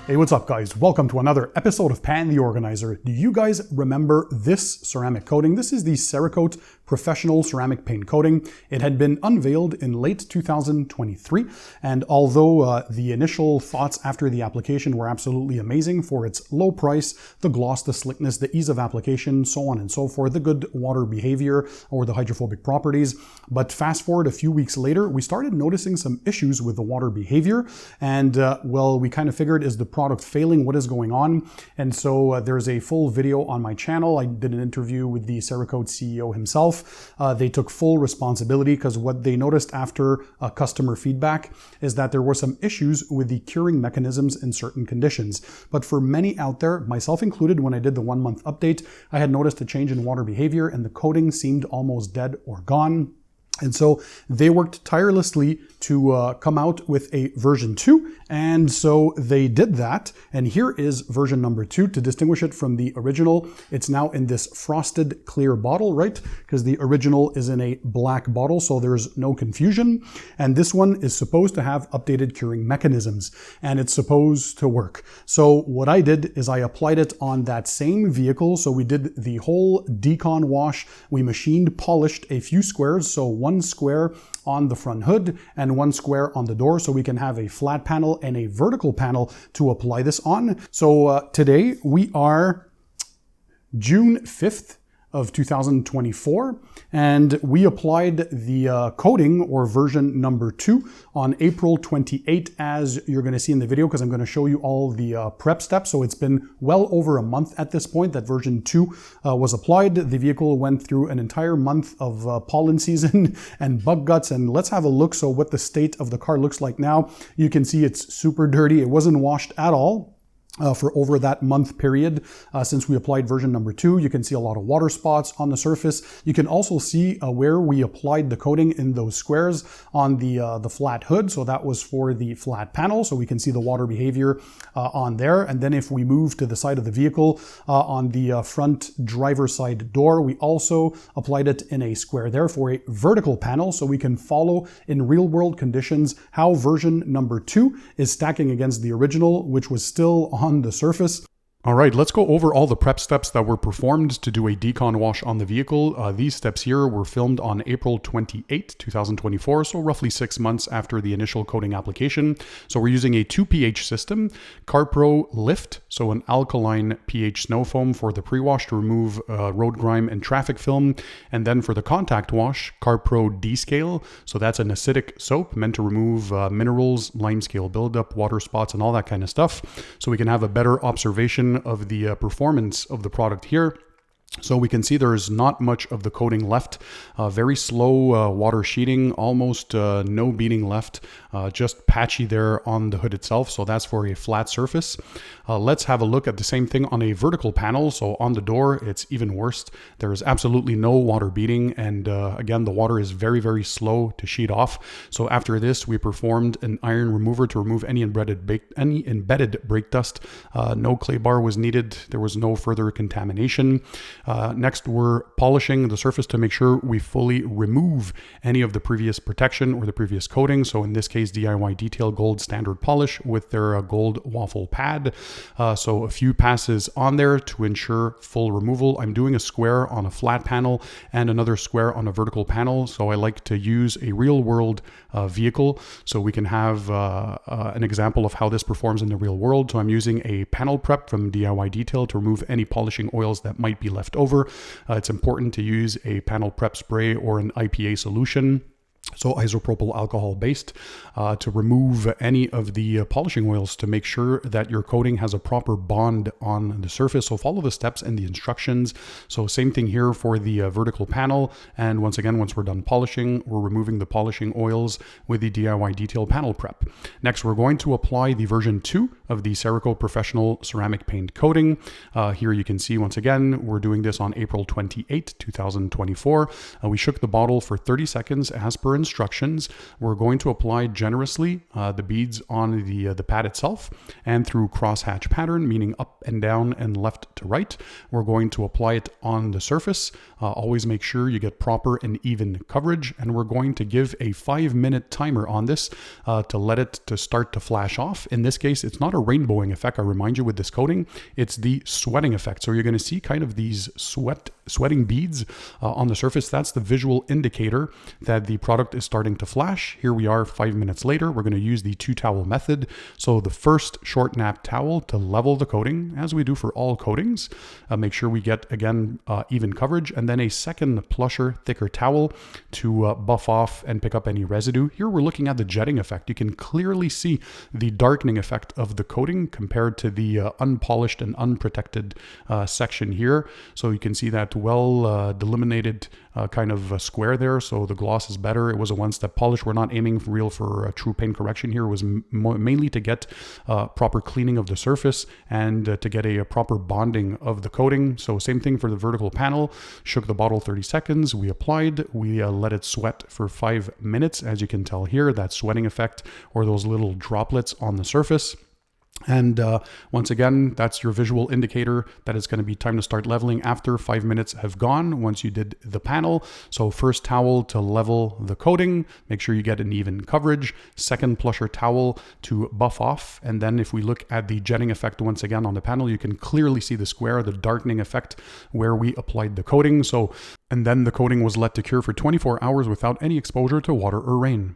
Hey, what's up guys? Welcome to another episode of Pan the Organizer. Do you guys remember this ceramic coating? This is the Cerakote Professional Ceramic Paint Coating. It had been unveiled in late 2023, and although the initial thoughts after the application were absolutely amazing for its low price, the gloss, the slickness, the ease of application, so on and so forth, the good water behavior or the hydrophobic properties, but fast forward a few weeks later, we started noticing some issues with the water behavior, and well, we kind of figured, is the product failing? What is going on? And so there's a full video on my channel. I did an interview with the Cerakote CEO himself. They took full responsibility because what they noticed after customer feedback is that there were some issues with the curing mechanisms in certain conditions. But for many out there, myself included, when I did the 1 month update, I had noticed a change in water behavior and the coating seemed almost dead or gone. And so they worked tirelessly to come out with a version 2. And so they did that. And here is version number 2 to distinguish it from the original. It's now in this frosted clear bottle, right? Because the original is in a black bottle, so there's no confusion. And this one is supposed to have updated curing mechanisms and it's supposed to work. So what I did is I applied it on that same vehicle. So we did the whole decon wash. We machined, polished a few squares. So one square on the front hood and one square on the door, so we can have a flat panel and a vertical panel to apply this on. So today we are June 5th of 2024, and we applied the coating or version number 2 on April 28, as you're going to see in the video, because I'm going to show you all the prep steps. So it's been well over a month at this point that version 2 was applied. The vehicle went through an entire month of pollen season and bug guts, and let's have a look. So what the state of the car looks like now. You can see it's super dirty. It wasn't washed at all. For over that month period since we applied version number 2. You can see a lot of water spots on the surface. You can also see where we applied the coating in those squares on the flat hood. So that was for the flat panel. So we can see the water behavior on there. And then if we move to the side of the vehicle on the front driver's side door, we also applied it in a square there for a vertical panel. So we can follow in real world conditions how version number 2 is stacking against the original, which was still on the surface. All right, let's go over all the prep steps that were performed to do a decon wash on the vehicle. These steps here were filmed on April 28, 2024, so roughly 6 months after the initial coating application. So we're using a 2 pH system, CarPro Lift, so an alkaline pH snow foam for the pre-wash to remove road grime and traffic film. And then for the contact wash, CarPro D-Scale, so that's an acidic soap meant to remove minerals, limescale buildup, water spots, and all that kind of stuff. So we can have a better observation of the performance of the product here. So we can see there's not much of the coating left, very slow water sheeting, almost no beading left, just patchy there on the hood itself. So that's for a flat surface. Let's have a look at the same thing on a vertical panel. So on the door, it's even worse. There is absolutely no water beading. And again, the water is very, very slow to sheet off. So after this, we performed an iron remover to remove any embedded brake dust. No clay bar was needed. There was no further contamination. Next, we're polishing the surface to make sure we fully remove any of the previous protection or the previous coating. So in this case, DIY Detail Gold Standard Polish with their gold waffle pad. So a few passes on there to ensure full removal. I'm doing a square on a flat panel and another square on a vertical panel. So I like to use a real world vehicle so we can have an example of how this performs in the real world. So I'm using a panel prep from DIY Detail to remove any polishing oils that might be left over. It's important to use a panel prep spray or an IPA solution. So isopropyl alcohol based to remove any of the polishing oils to make sure that your coating has a proper bond on the surface. So follow the steps and the instructions. So same thing here for the vertical panel. And once again, once we're done polishing, we're removing the polishing oils with the DIY Detail panel prep. Next, we're going to apply the version 2 of the Cerakote Professional Ceramic Paint Coating. Here you can see, once again, we're doing this on April 28, 2024. We shook the bottle for 30 seconds as per per instructions. We're going to apply generously the beads on the pad itself and through crosshatch pattern, meaning up and down and left to right. We're going to apply it on the surface. Always make sure you get proper and even coverage, and we're going to give a 5-minute timer on this to let it to start to flash off. In this case, it's not a rainbowing effect, I remind you, with this coating. It's the sweating effect. So you're going to see kind of these sweating beads on the surface. That's the visual indicator that the product is starting to flash. Here we are 5 minutes later. We're going to use the 2-towel method. So the first short nap towel to level the coating, as we do for all coatings. Make sure we get, again, even coverage, and then a second plusher, thicker towel to buff off and pick up any residue. Here we're looking at the jetting effect. You can clearly see the darkening effect of the coating compared to the unpolished and unprotected section here. So you can see that well delimited kind of square there. So the gloss is better. It was a one-step polish. We're not aiming for true paint correction here. It was mainly to get proper cleaning of the surface and to get a proper bonding of the coating. So same thing for the vertical panel. Shook the bottle 30 seconds. We applied. We let it sweat for 5 minutes. As you can tell here, that sweating effect or those little droplets on the surface. And once again, that's your visual indicator that it's going to be time to start leveling after 5 minutes have gone once you did the panel. So first towel to level the coating, make sure you get an even coverage. Second plusher towel to buff off. And then if we look at the jetting effect once again on the panel, you can clearly see the square, the darkening effect where we applied the coating. And then the coating was let to cure for 24 hours without any exposure to water or rain.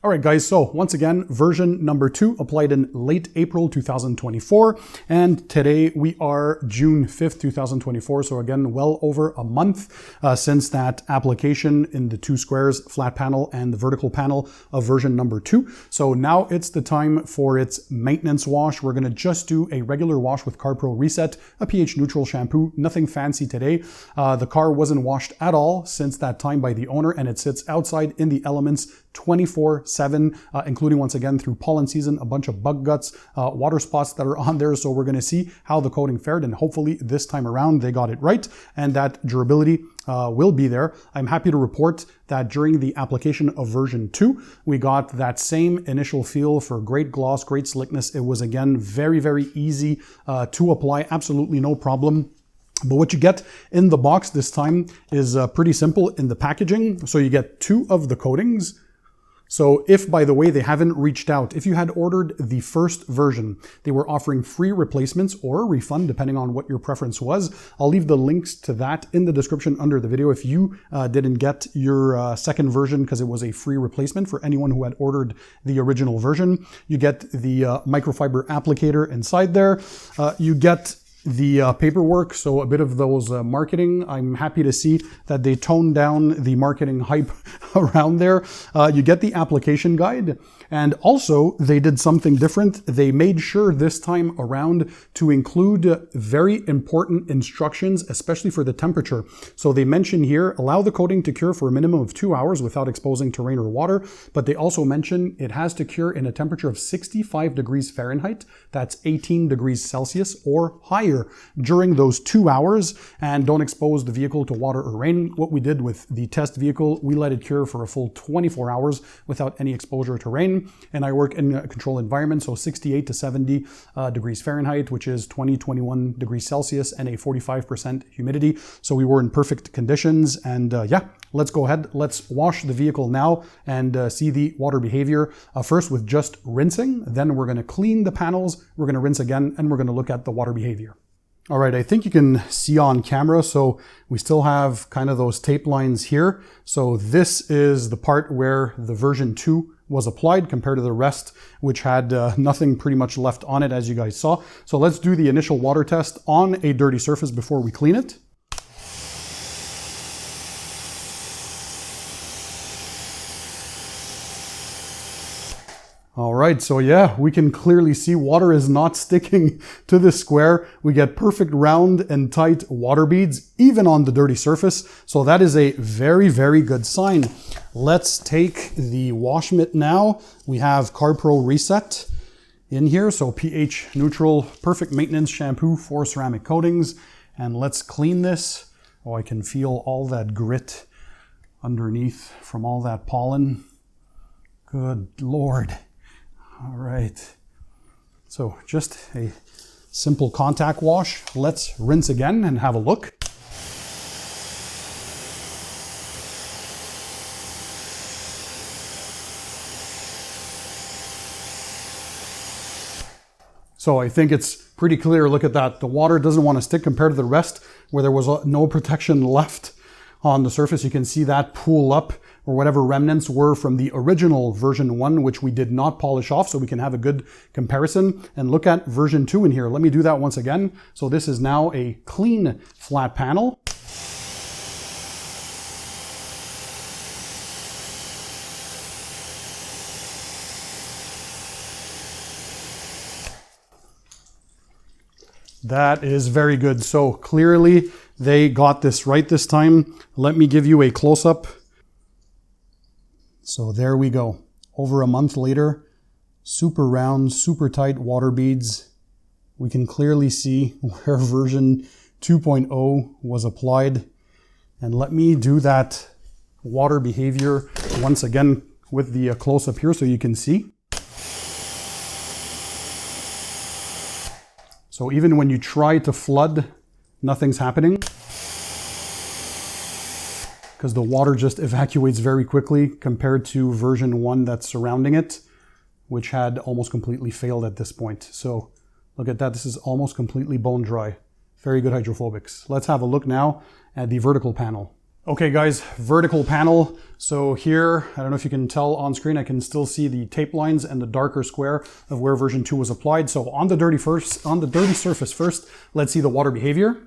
All right, guys, so once again, version number 2 applied in late April 2024, and today we are June 5th, 2024, so again, well over a month since that application in the 2 squares, flat panel and the vertical panel of version number 2. So now it's the time for its maintenance wash. We're gonna just do a regular wash with Car Pro Reset, a pH neutral shampoo, nothing fancy today. The car wasn't washed at all since that time by the owner, and it sits outside in the elements 24/7, including once again through pollen season, a bunch of bug guts, water spots that are on there. So we're going to see how the coating fared, and hopefully this time around they got it right and that durability will be there. I'm happy to report that during the application of version 2, we got that same initial feel for great gloss, great slickness. It was again very, very easy to apply, absolutely no problem. But what you get in the box this time is pretty simple in the packaging. So you get 2 of the coatings. So if, by the way, they haven't reached out, if you had ordered the first version, they were offering free replacements or a refund, depending on what your preference was. I'll leave the links to that in the description under the video if you didn't get your second version because it was a free replacement for anyone who had ordered the original version. You get the microfiber applicator inside there. You get the paperwork, so a bit of those marketing. I'm happy to see that they toned down the marketing hype around there. You get the application guide, and also they did something different. They made sure this time around to include very important instructions, especially for the temperature. So they mention here, allow the coating to cure for a minimum of 2 hours without exposing to rain or water, but they also mention it has to cure in a temperature of 65 degrees Fahrenheit, that's 18 degrees Celsius or higher during those 2 hours, and don't expose the vehicle to water or rain. What we did with the test vehicle, we let it cure for a full 24 hours without any exposure to rain. And I work in a controlled environment, so 68 to 70 degrees Fahrenheit, which is 21 degrees Celsius and a 45% humidity. So we were in perfect conditions, and yeah, let's go ahead. Let's wash the vehicle now and see the water behavior. First with just rinsing, then we're gonna clean the panels, we're gonna rinse again, and we're gonna look at the water behavior. All right, I think you can see on camera, so we still have kind of those tape lines here. So this is the part where the version 2 was applied compared to the rest, which had nothing pretty much left on it, as you guys saw. So let's do the initial water test on a dirty surface before we clean it. All right, so yeah, we can clearly see water is not sticking to the square. We get perfect round and tight water beads, even on the dirty surface. So that is a very, very good sign. Let's take the wash mitt now. We have Car Pro Reset in here. So pH neutral, perfect maintenance shampoo for ceramic coatings. And let's clean this. Oh, I can feel all that grit underneath from all that pollen. Good Lord. All right. So just a simple contact wash. Let's rinse again and have a look. So I think it's pretty clear. Look at that. The water doesn't want to stick compared to the rest where there was no protection left on the surface. You can see that pool up, or whatever remnants were from the original version 1, which we did not polish off, so we can have a good comparison. And look at version 2 in here. Let me do that once again. So this is now a clean flat panel. That is very good. So clearly they got this right this time. Let me give you a close-up. So there we go. Over a month later, super round, super tight water beads. We can clearly see where version 2.0 was applied. And let me do that water behavior once again with the close-up here so you can see. So even when you try to flood, nothing's happening because the water just evacuates very quickly compared to version 1 that's surrounding it, which had almost completely failed at this point. So look at that. This is almost completely bone dry. Very good hydrophobics. Let's have a look now at the vertical panel. Okay guys, vertical panel. So here, I don't know if you can tell on screen, I can still see the tape lines and the darker square of where version 2 was applied. So on the dirty surface first, let's see the water behavior.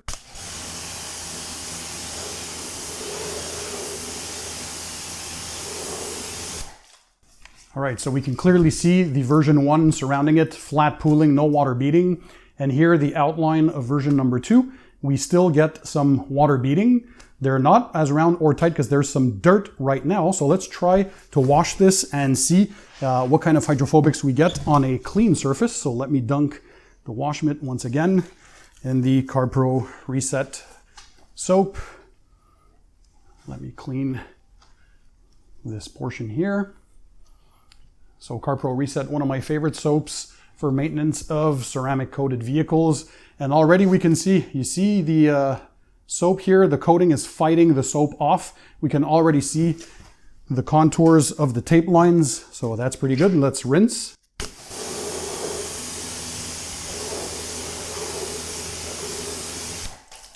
All right, so we can clearly see the version 1 surrounding it, flat pooling, no water beading. And here the outline of version number 2, we still get some water beading. They're not as round or tight because there's some dirt right now. So let's try to wash this and see what kind of hydrophobics we get on a clean surface. So let me dunk the wash mitt once again in the Carb Pro Reset soap. Let me clean this portion here. So Carb Pro Reset, one of my favorite soaps for maintenance of ceramic coated vehicles. And already we can see, you see the soap here, the coating is fighting the soap off. We can already see the contours of the tape lines. So that's pretty good. Let's rinse.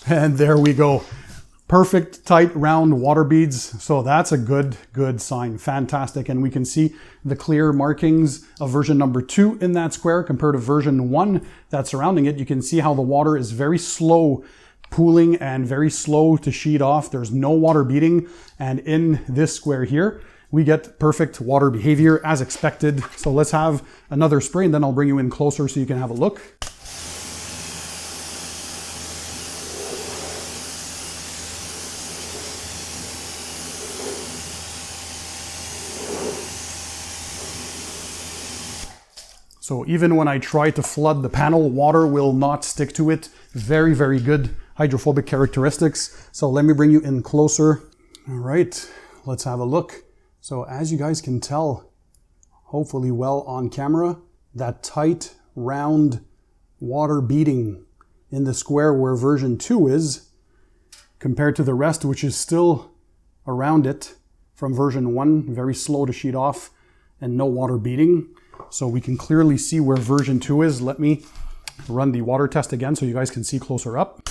And there we go. Perfect, tight, round water beads. So that's a good sign. Fantastic. And we can see the clear markings of version number 2 in that square compared to version 1 that's surrounding it. You can see how the water is very slow pooling and very slow to sheet off. There's no water beading. And in this square here, we get perfect water behavior as expected. So let's have another spray and then I'll bring you in closer so you can have a look. So even when I try to flood the panel, water will not stick to it. Very, very good hydrophobic characteristics. So let me bring you in closer. All right, let's have a look. So as you guys can tell, hopefully well on camera, that tight, round water beading in the square where version 2 is, compared to the rest, which is still around it from version 1, very slow to sheet off and no water beading. So we can clearly see where version 2 is. Let me run the water test again so you guys can see closer up.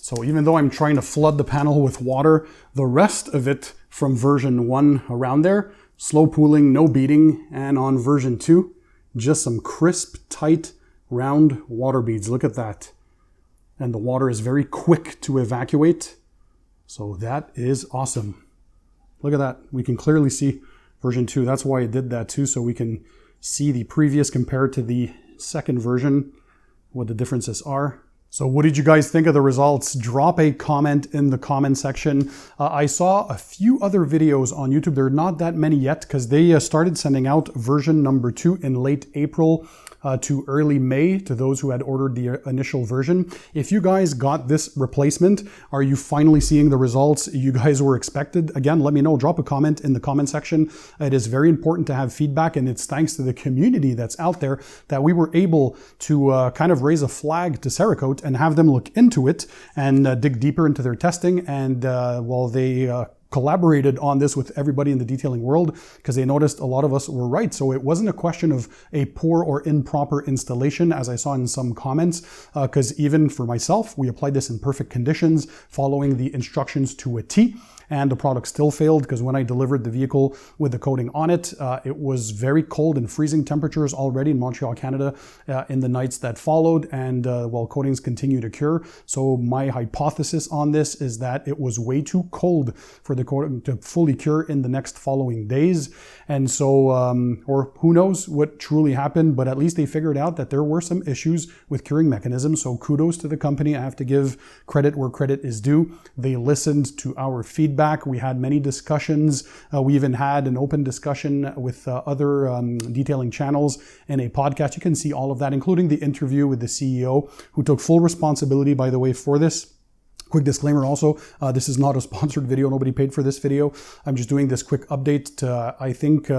So even though I'm trying to flood the panel with water, the rest of it from version 1 around there, slow pooling, no beading, and on version 2, just some crisp, tight, round water beads. Look at that. And the water is very quick to evacuate. So that is awesome. Look at that. We can clearly see version 2. That's why I did that too, so we can see the previous compared to the second version, what the differences are. So what did you guys think of the results? Drop a comment in the comment section. I saw a few other videos on YouTube. There are not that many yet because they started sending out version number 2 in late April to early May to those who had ordered the initial version. If you guys got this replacement, are you finally seeing the results you guys were expected? Again, let me know. Drop a comment in the comment section. It is very important to have feedback, and it's thanks to the community that's out there that we were able to kind of raise a flag to Cerakote and have them look into it and dig deeper into their testing. And while they collaborated on this with everybody in the detailing world because they noticed a lot of us were right. So it wasn't a question of a poor or improper installation, as I saw in some comments, because even for myself, we applied this in perfect conditions, following the instructions to a T. And the product still failed because when I delivered the vehicle with the coating on it, it was very cold and freezing temperatures already in Montreal, Canada in the nights that followed, and while coatings continue to cure. So my hypothesis on this is that it was way too cold for the coating to fully cure in the next following days. And so, or who knows what truly happened, but at least they figured out that there were some issues with curing mechanisms. So kudos to the company. I have to give credit where credit is due. They listened to our feedback. We had many discussions. We even had an open discussion with other detailing channels in a podcast. You can see all of that, including the interview with the CEO, who took full responsibility, by the way, for this. Quick disclaimer also, this is not a sponsored video. Nobody paid for this video. I'm just doing this quick update. I think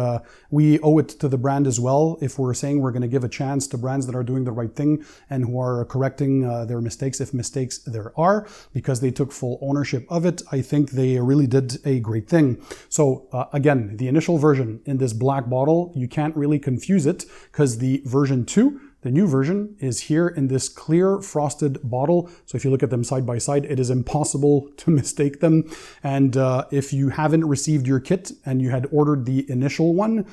we owe it to the brand as well if we're saying we're going to give a chance to brands that are doing the right thing and who are correcting their mistakes, if mistakes there are, because they took full ownership of it. I think they really did a great thing. So again, the initial version in this black bottle, you can't really confuse it because the version 2, the new version, is here in this clear frosted bottle. So if you look at them side by side, it is impossible to mistake them. And if you haven't received your kit and you had ordered the initial one,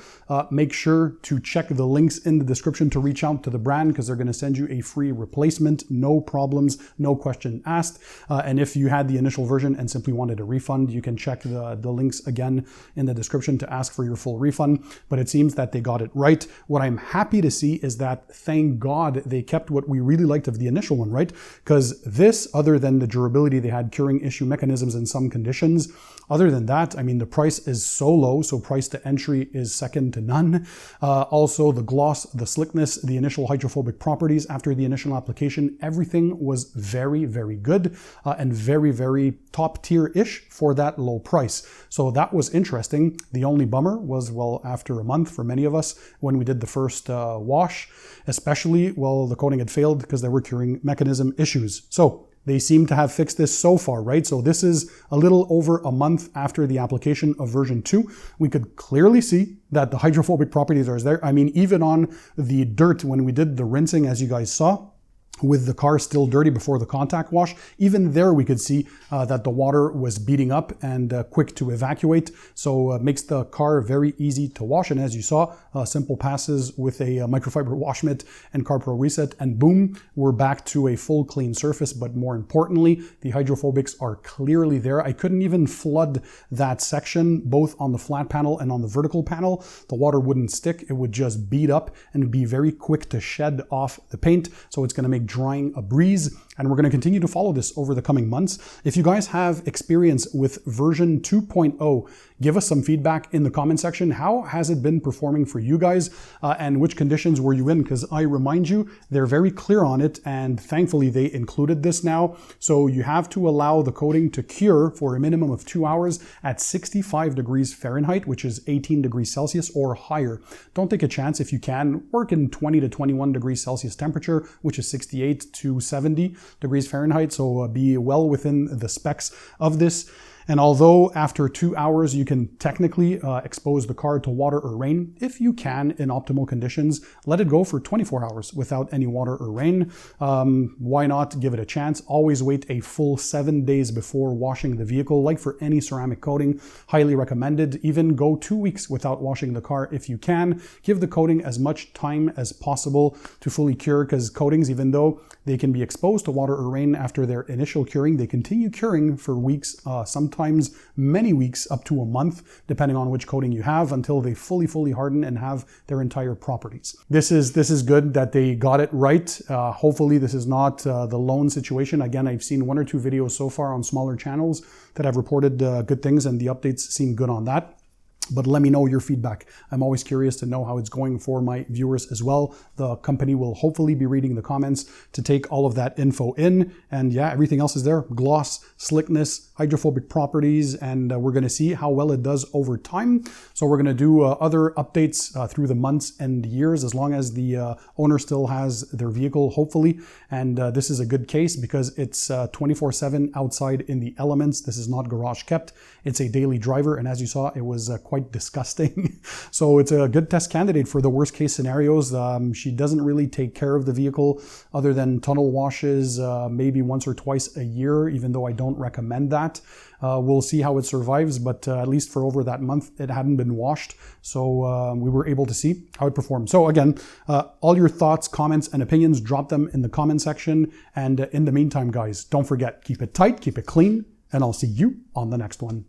make sure to check the links in the description to reach out to the brand because they're going to send you a free replacement. No problems, no question asked. And if you had the initial version and simply wanted a refund, you can check the links again in the description to ask for your full refund. But it seems that they got it right. What I'm happy to see is that, thank God, they kept what we really liked of the initial one, right? Because this, other than the durability, they had curing issue mechanisms in some conditions. Other than that, I mean, the price is so low, so price to entry is second to none. Also, the gloss, the slickness, the initial hydrophobic properties after the initial application, everything was very, very good and very, very top tier-ish for that low price. So that was interesting. The only bummer was, well, after a month for many of us, when we did the first wash, especially, well, the coating had failed because there were curing mechanism issues. So they seem to have fixed this so far, right? So this is a little over a month after the application of version 2. We could clearly see that the hydrophobic properties are there. I mean, even on the dirt, when we did the rinsing, as you guys saw, with the car still dirty before the contact wash, even there we could see that the water was beating up and quick to evacuate. So makes the car very easy to wash. And as you saw, simple passes with a microfiber wash mitt and CarPro reset, and boom, we're back to a full clean surface. But more importantly, the hydrophobics are clearly there. I couldn't even flood that section, both on the flat panel and on the vertical panel. The water wouldn't stick. It would just beat up and be very quick to shed off the paint. So it's going to make drying a breeze, and we're going to continue to follow this over the coming months. If you guys have experience with version 2.0, give us some feedback in the comment section. How has it been performing for you guys, and which conditions were you in? Because I remind you, they're very clear on it, and thankfully they included this now. So you have to allow the coating to cure for a minimum of 2 hours at 65 degrees Fahrenheit, which is 18 degrees Celsius or higher. Don't take a chance. If you can, work in 20 to 21 degrees Celsius temperature, which is 68 to 70 degrees Fahrenheit. So be well within the specs of this. And although after 2 hours you can technically expose the car to water or rain, if you can in optimal conditions, let it go for 24 hours without any water or rain. Why not give it a chance? Always wait a full 7 days before washing the vehicle. Like for any ceramic coating, highly recommended. Even go 2 weeks without washing the car if you can. Give the coating as much time as possible to fully cure, because coatings, even though they can be exposed to water or rain after their initial curing, they continue curing for weeks, sometimes sometimes many weeks, up to a month, depending on which coating you have, until they fully harden and have their entire properties. This is good that they got it right. Hopefully this is not the lone situation. Again, I've seen 1 or 2 videos so far on smaller channels that have reported good things, and the updates seem good on that. But let me know your feedback. I'm always curious to know how it's going for my viewers as well. The company will hopefully be reading the comments to take all of that info in. And yeah, everything else is there. Gloss, slickness, hydrophobic properties, and we're going to see how well it does over time. So we're going to do other updates through the months and years, as long as the owner still has their vehicle, hopefully. And this is a good case because it's 24/7 outside in the elements. This is not garage kept. It's a daily driver. And as you saw, it was quite disgusting. So it's a good test candidate for the worst case scenarios. She doesn't really take care of the vehicle other than tunnel washes, maybe once or twice a year, even though I don't recommend that. We'll see how it survives, but at least for over that month, it hadn't been washed. So we were able to see how it performed. So again, all your thoughts, comments, and opinions, drop them in the comment section. And in the meantime, guys, don't forget, keep it tight, keep it clean, and I'll see you on the next one.